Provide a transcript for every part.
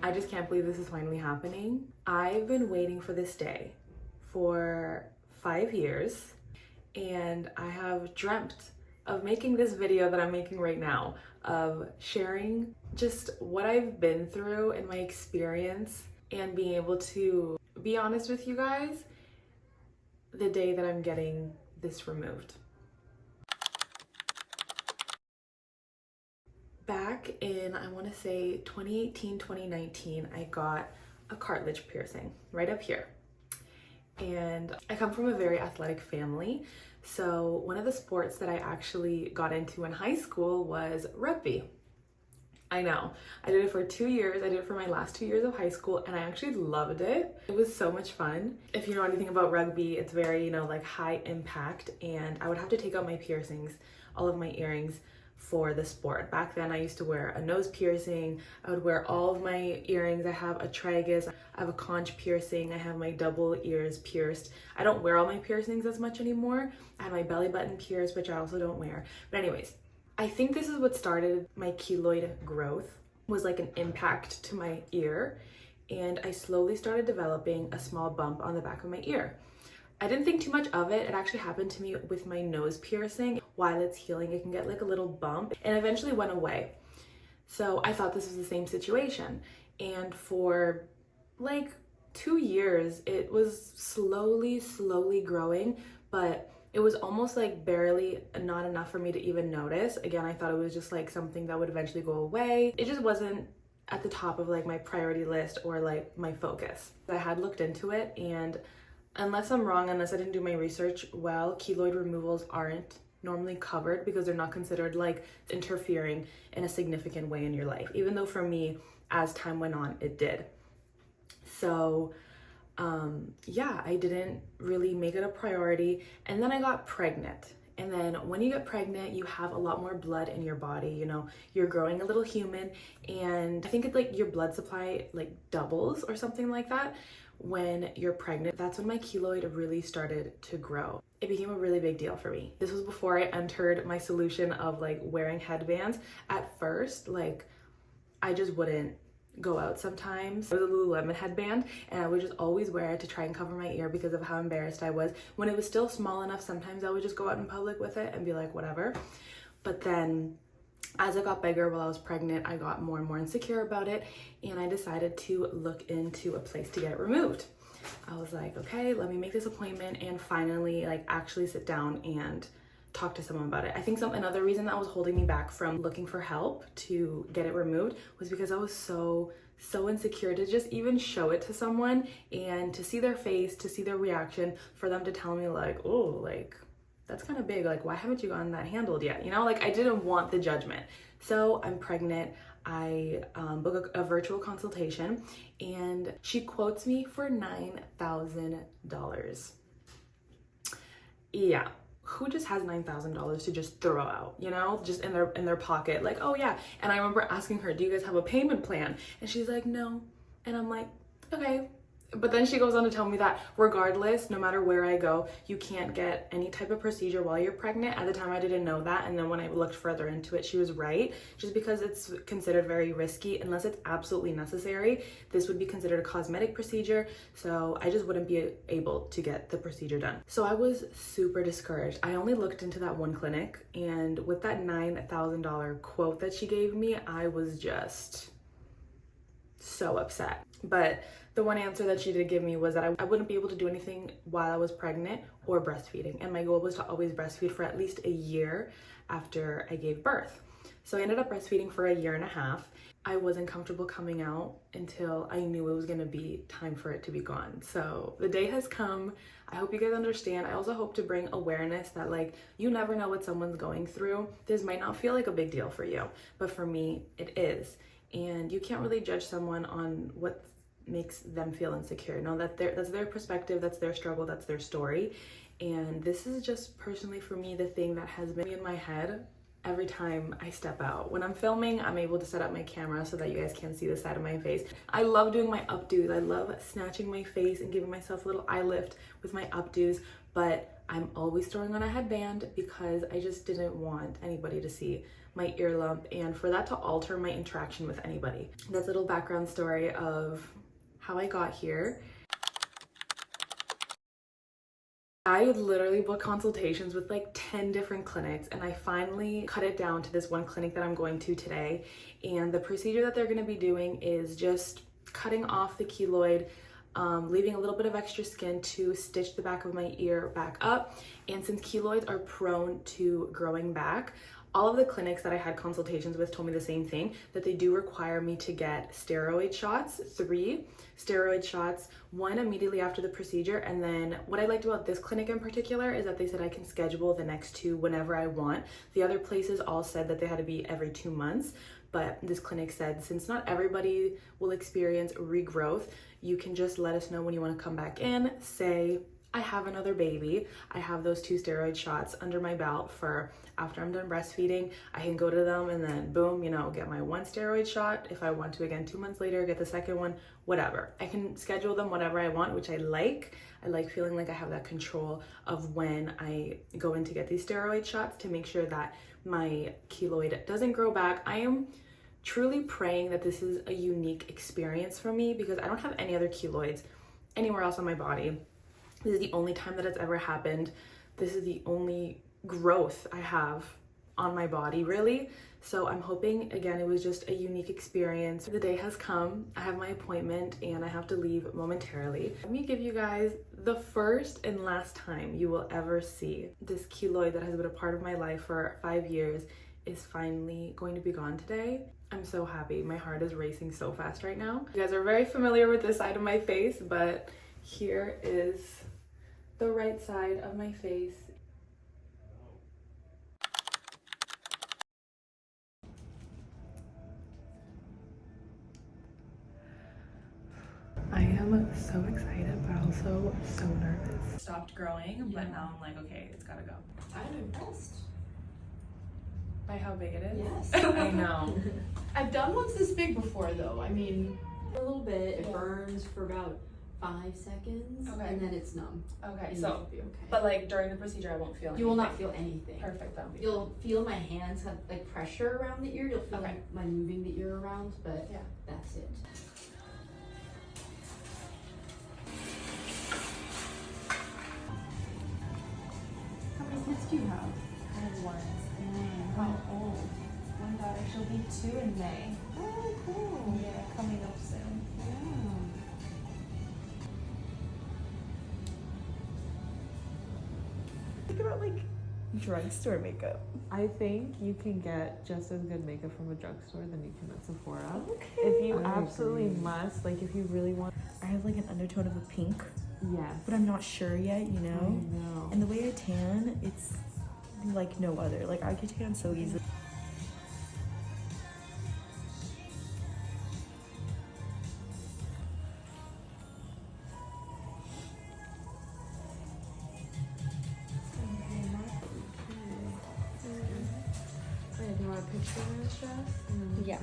I just can't believe this is finally happening. I've been waiting for this day for 5 years, and I have dreamt of making this video that I'm making right now, of sharing just what I've been through and my experience, and being able to be honest with you guys the day that I'm getting this removed. Back in, I want to say 2018, 2019, I got a cartilage piercing right up here. And I come from a very athletic family. So one of the sports that I actually got into in high school was rugby. I know, I did it for 2 years. I did it for my last 2 years of high school, and I actually loved it. It was so much fun. If you know anything about rugby, it's very, like high impact, and I would have to take out my piercings, all of my earrings, for the sport. Back then I used to wear a nose piercing, I would wear all of my earrings. I have a tragus, I have a conch piercing, I have my double ears pierced. I don't wear all my piercings as much anymore. I have my belly button pierced, which I also don't wear. But anyways, I think this is what started my keloid growth, was like an impact to my ear, and I slowly started developing a small bump on the back of my ear. I didn't think too much of it. It actually happened to me with my nose piercing. While it's healing, it can get like a little bump, and eventually went away. So I thought this was the same situation. And for like 2 years, it was slowly growing, but it was almost like barely not enough for me to even notice. Again, I thought it was just like something that would eventually go away. It just wasn't at the top of like my priority list or like my focus. I had looked into it, and unless I'm wrong, unless I didn't do my research well, keloid removals aren't normally covered because they're not considered like interfering in a significant way in your life, even though for me, as time went on, it did. So yeah, I didn't really make it a priority, and then I got pregnant. And then when you get pregnant, you have a lot more blood in your body, you're growing a little human, and I think it's like your blood supply like doubles or something like that when you're pregnant. That's when my keloid really started to grow. It became a really big deal for me. This was before I entered my solution of like wearing headbands. At first, like I just wouldn't go out sometimes. It was a Lululemon headband, and I would just always wear it to try and cover my ear because of how embarrassed I was. When it was still small enough, sometimes I would just go out in public with it and be like, whatever. But then as I got bigger while I was pregnant, I got more and more insecure about it, and I decided to look into a place to get it removed. I was like, okay, let me make this appointment and finally like actually sit down and talk to someone about it. I think another reason that was holding me back from looking for help to get it removed was because I was so insecure to just even show it to someone and to see their face, to see their reaction, for them to tell me like, oh, like that's kind of big, like why haven't you gotten that handled yet? Like I didn't want the judgment. So I'm pregnant. I book a virtual consultation, and she quotes me for $9,000. Yeah, who just has $9,000 to just throw out, just in their pocket, like, oh yeah. And I remember asking her, do you guys have a payment plan? And she's like, no. And I'm like, okay. But then she goes on to tell me that regardless, no matter where I go, you can't get any type of procedure while you're pregnant. At the time, I didn't know that. And then when I looked further into it, she was right. Just because it's considered very risky, unless it's absolutely necessary, this would be considered a cosmetic procedure. So I just wouldn't be able to get the procedure done. So I was super discouraged. I only looked into that one clinic, and with that $9,000 quote that she gave me, I was just so upset. But the one answer that she did give me was that I wouldn't be able to do anything while I was pregnant or breastfeeding. And my goal was to always breastfeed for at least a year after I gave birth. So I ended up breastfeeding for 1.5 years. I wasn't comfortable coming out until I knew it was gonna be time for it to be gone. So the day has come. I hope you guys understand. I also hope to bring awareness that like, you never know what someone's going through. This might not feel like a big deal for you, but for me, it is. And you can't really judge someone on what makes them feel insecure. No, that's their perspective, that's their struggle, that's their story. And this is just personally for me the thing that has been in my head every time I step out. When I'm filming, I'm able to set up my camera so that you guys can see the side of my face. I love doing my updos. I love snatching my face and giving myself a little eye lift with my updos, but I'm always throwing on a headband because I just didn't want anybody to see my ear lump and for that to alter my interaction with anybody. That's a little background story of how I got here. I literally booked consultations with like 10 different clinics, and I finally cut it down to this one clinic that I'm going to today. And the procedure that they're going to be doing is just cutting off the keloid, leaving a little bit of extra skin to stitch the back of my ear back up. And since keloids are prone to growing back, all of the clinics that I had consultations with told me the same thing, that they do require me to get steroid shots, 3 steroid shots, 1 immediately after the procedure. And then what I liked about this clinic in particular is that they said I can schedule the next 2 whenever I want. The other places all said that they had to be every 2 months. But this clinic said, since not everybody will experience regrowth, you can just let us know when you want to come back in, say, I have another baby, I have those 2 steroid shots under my belt for after I'm done breastfeeding. I can go to them and then boom, you know, get my 1 steroid shot. If I want to again 2 months later, get the second one, whatever. I can schedule them whatever I want, which I like. I like feeling like I have that control of when I go in to get these steroid shots to make sure that my keloid doesn't grow back. I am truly praying that this is a unique experience for me because I don't have any other keloids anywhere else on my body. This is the only time that it's ever happened. This is the only growth I have on my body, really. So I'm hoping, again, it was just a unique experience. The day has come. I have my appointment and I have to leave momentarily. Let me give you guys the first and last time you will ever see this keloid that has been a part of my life for 5 years is finally going to be gone today. I'm so happy. My heart is racing so fast right now. You guys are very familiar with this side of my face, but here is the right side of my face. I am so excited, but also so nervous. Stopped growing, but now I'm like, okay, it's gotta go. I'm impressed. By how big it is? Yes. I know. I've done ones this big before though. I mean, a little bit. It burns for about 5 seconds, Okay. and then it's numb. Okay, And so, you'll be okay. but like during the procedure, I won't feel anything. You will not feel anything. Perfect, that'll be You'll feel my hands have like pressure around the ear. You'll feel Okay. like my moving the ear around, but Yeah. that's it. How many kids do you have? I have 1. How old? One daughter. She'll be 2 in May. Oh, cool. Yeah, coming up soon. Yeah. Think about like drugstore makeup. I think you can get just as good makeup from a drugstore than you can at Sephora. Okay. If you I absolutely agree. must, like if you really want. I have like an undertone of a pink, Yes. but I'm not sure yet, you I know? know. And the way I tan, it's like no other. Like I can tan so easily. Wait, do you want a picture of this dress? Yeah.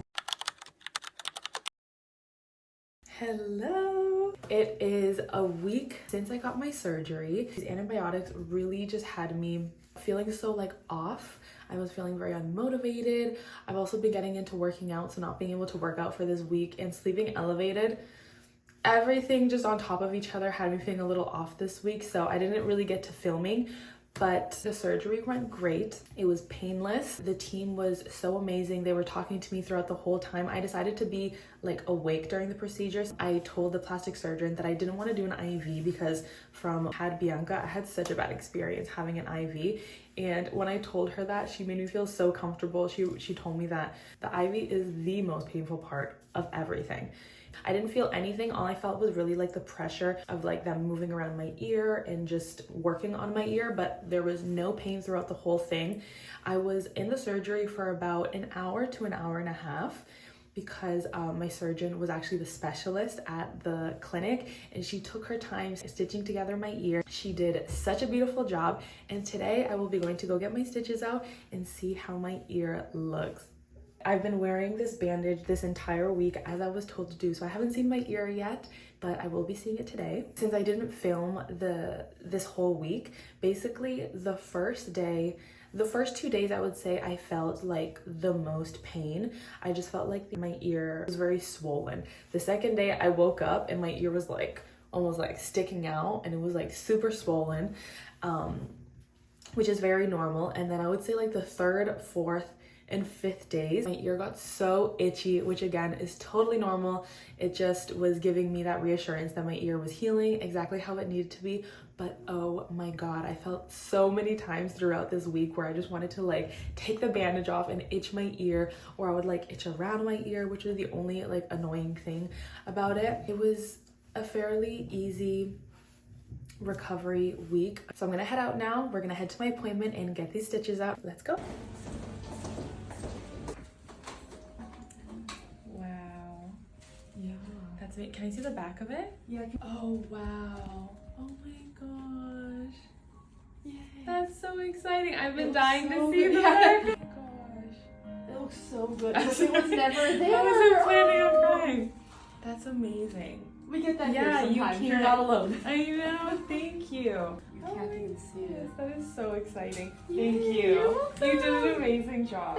Hello. It is a week since I got my surgery. These antibiotics really just had me feeling so like off. I was feeling very unmotivated. I've also been getting into working out, so not being able to work out for this week and sleeping elevated. Everything just on top of each other had me feeling a little off this week, so I didn't really get to filming. But the surgery went great. It was painless. The team was so amazing. They were talking to me throughout the whole time. I decided to be like awake during the procedures. I told the plastic surgeon that I didn't want to do an IV because from had Bianca, I had such a bad experience having an IV. And when I told her that, she made me feel so comfortable. She told me that the IV is the most painful part of everything. I didn't feel anything. All I felt was really like the pressure of like them moving around my ear and just working on my ear, but there was no pain throughout the whole thing. I was in the surgery for about an hour to an hour and a half because my surgeon was actually the specialist at the clinic and she took her time stitching together my ear. She did such a beautiful job, and today I will be going to go get my stitches out and see how my ear looks. I've been wearing this bandage this entire week as I was told to do, so I haven't seen my ear yet, but I will be seeing it today. Since I didn't film this whole week, basically the first day The first 2 days, I would say I felt like the most pain. I just felt like my ear was very swollen. The second day I woke up and my ear was like almost like sticking out, and it was like super swollen, which is very normal. And then I would say like the third, fourth, and fifth days, my ear got so itchy, which again is totally normal. It just was giving me that reassurance that my ear was healing exactly how it needed to be. But oh my God, I felt so many times throughout this week where I just wanted to like take the bandage off and itch my ear, or I would like itch around my ear, which was the only like annoying thing about it. It was a fairly easy recovery week. So I'm gonna head out now. We're gonna head to my appointment and get these stitches out. Let's go. Wow. Yeah. That's me. Can I see the back of it? Yeah. Oh, wow. Oh my gosh. Yay. That's so exciting. I've been It dying looks to so see good. that. Yeah. Gosh. It looks so good. It was never there. I wasn't planning on crying. That's amazing. We get that Yeah, here you sometimes. You're can't- not alone. I know. Thank you. You Oh can't my even see it. goodness, that is so exciting. Yay, Thank you. you're You did an welcome. amazing job.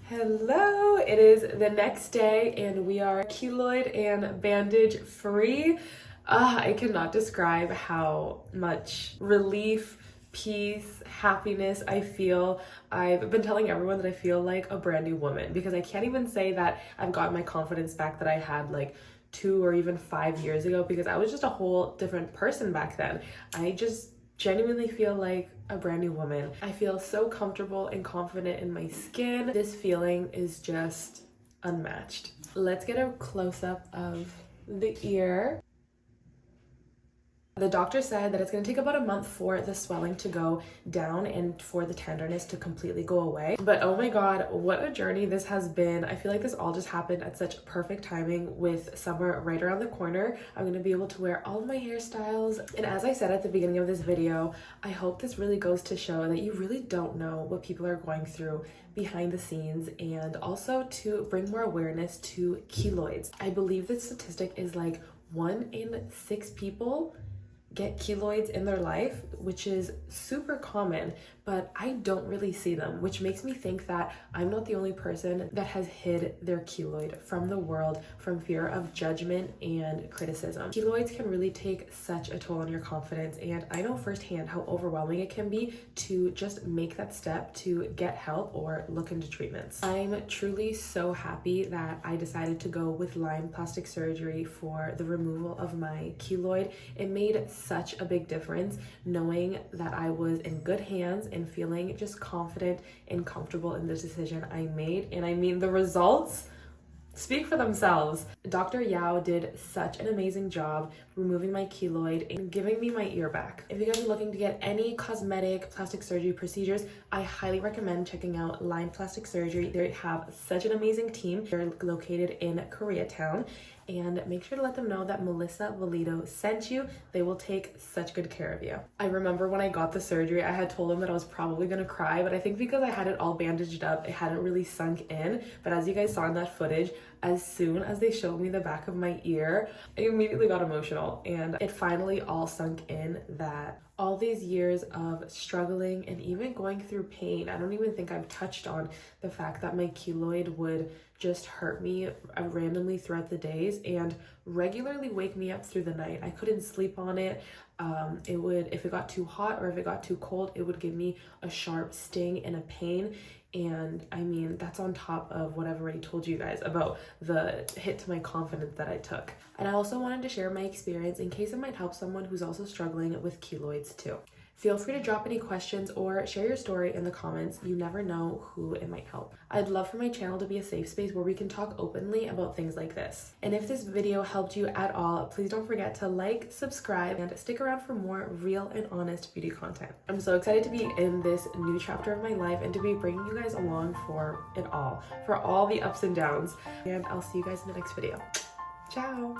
Hello, it is the next day and we are keloid and bandage free. I cannot describe how much relief, peace, happiness I feel. I've been telling everyone that I feel like a brand new woman, because I can't even say that I've got my confidence back that I had like 2 or even 5 years ago, because I was just a whole different person back then. I just genuinely feel like a brand new woman. I feel so comfortable and confident in my skin. This feeling is just unmatched. Let's get a close-up of the ear. The doctor said that it's going to take about a month for the swelling to go down and for the tenderness to completely go away. But oh my God, what a journey this has been. I feel like this all just happened at such perfect timing with summer right around the corner. I'm going to be able to wear all of my hairstyles. And as I said at the beginning of this video, I hope this really goes to show that you really don't know what people are going through behind the scenes, and also to bring more awareness to keloids. I believe the statistic is like 1 in 6 people get keloids in their life, which is super common, but I don't really see them, which makes me think that I'm not the only person that has hid their keloid from the world from fear of judgment and criticism. Keloids can really take such a toll on your confidence, and I know firsthand how overwhelming it can be to just make that step to get help or look into treatments. I'm truly so happy that I decided to go with Line plastic surgery for the removal of my keloid. It made such a big difference knowing that I was in good hands and feeling just confident and comfortable in the decision I made. And I mean, the results speak for themselves. Dr. Yao did such an amazing job removing my keloid and giving me my ear back. If you guys are looking to get any cosmetic plastic surgery procedures, I highly recommend checking out Line Plastic Surgery. They have such an amazing team. They're located in Koreatown, and make sure to let them know that MELISSAVOLIDO sent you. They will take such good care of you. I remember when I got the surgery, I had told them that I was probably gonna cry, but I think because I had it all bandaged up, it hadn't really sunk in. But as you guys saw in that footage, as soon as they showed me the back of my ear, I immediately got emotional, and it finally all sunk in that all these years of struggling and even going through pain, I don't even think I've touched on the fact that my keloid would just hurt me randomly throughout the days and regularly wake me up through the night. I couldn't sleep on it. It would, if it got too hot or if it got too cold, it would give me a sharp sting and a pain. And I mean, that's on top of what I've already told you guys about the hit to my confidence that I took. And I also wanted to share my experience in case it might help someone who's also struggling with keloids too. Feel free to drop any questions or share your story in the comments. You never know who it might help. I'd love for my channel to be a safe space where we can talk openly about things like this. And if this video helped you at all, please don't forget to like, subscribe, and stick around for more real and honest beauty content. I'm so excited to be in this new chapter of my life and to be bringing you guys along for it all, for all the ups and downs. And I'll see you guys in the next video. Ciao!